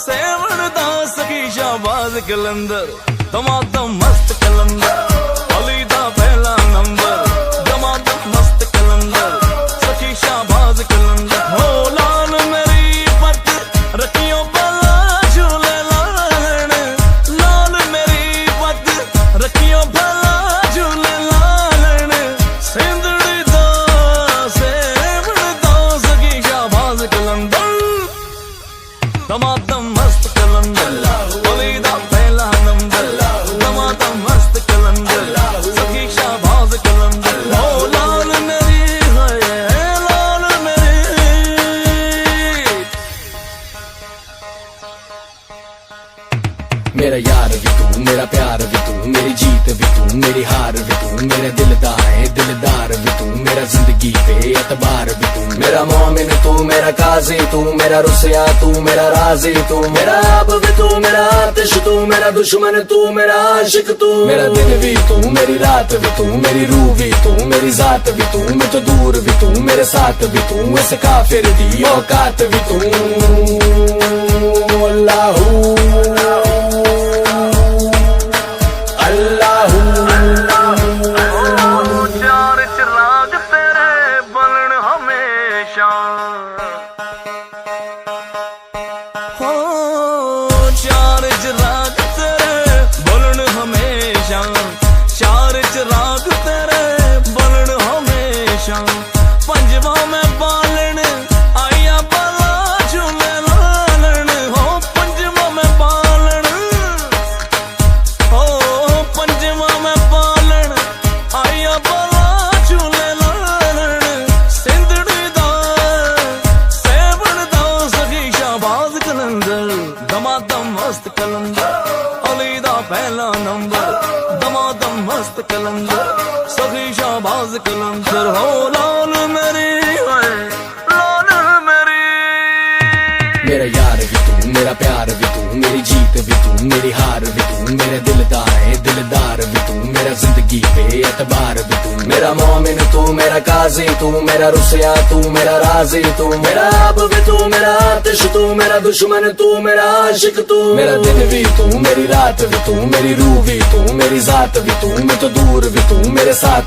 सेवण दा सखी शाहबाज कलंदर दमादम मस्त कलंदर अली दा पहला नंबर दमादम मस्त कलंदर सखी शाहबाज कलंदर हो लाल मेरी पत रखियो भला झूले लालन लाल मेरी पत रखियो भला झूले लालन सिंधड़ी दा सेवण दा सखी शाहबाज कलंदर दमादम मस्त कलंदर अली दा पहला नंबर दमादम मस्त कलंदर सखी शाहबाज कलंदर हो लाल मेरी है लाल मेरी। मेरा यार भी तू मेरा प्यार भी तू मेरी जीत भी तू मेरी हार भी तू मेरे दिलदार भी तू मेरा जिंदगी पे एतबार भी तू मेरा मोमिन तू मेरा काजी तू मेरा रुसिया तू मेरा राजी तू मेरा अब भी तू मेरा आतिश तू मेरा दुश्मन तू मेरा आशिक तू मेरा दिन भी तू मेरी रात भी तू मेरी रूह भी तू मेरी जात भी तू मैं तो दूर भी तू मेरे साथ भी तू ऐसे काफिर दी औकात भी तू अल्लाहू चार चिराग तेरे बलन हमेशा हो चार चिराग तेरे बलन हमेशा चार चिराग तेरे बलन हमेशा पंजवा में बालन आया बला झूले लालन हो पंजवा में बालन हो पंजवा में बालन आया बला झूले लालन सिंधड़ी दा सेवण दा सखी शाहबाज कलंदर दमादम मस्त कलंदर अली दा पहला नंबर दमादम मस्त कलंदर सखी शाहबाज कलंदर हो लाल मेरी है लाल मेरी। मेरा यार भी तू मेरा प्यार भी तू मेरी जीत भी तू मेरी हार भी तू मेरे दिलदार भी तू मेरा जिंदगी पे एतबार भी तू मेरा मोमिन तू मेरा काजी तू मेरा रुसिया तू मेरा राजी तू मेरा अब भी तू मेरा आतिश तू मेरा दुश्मन तू मेरा आशिक तू मेरा दिन भी तू मेरी रात भी तू मेरी रूह भी तू मेरी जात भी तू मैं तो दूर भी तू मेरे साथ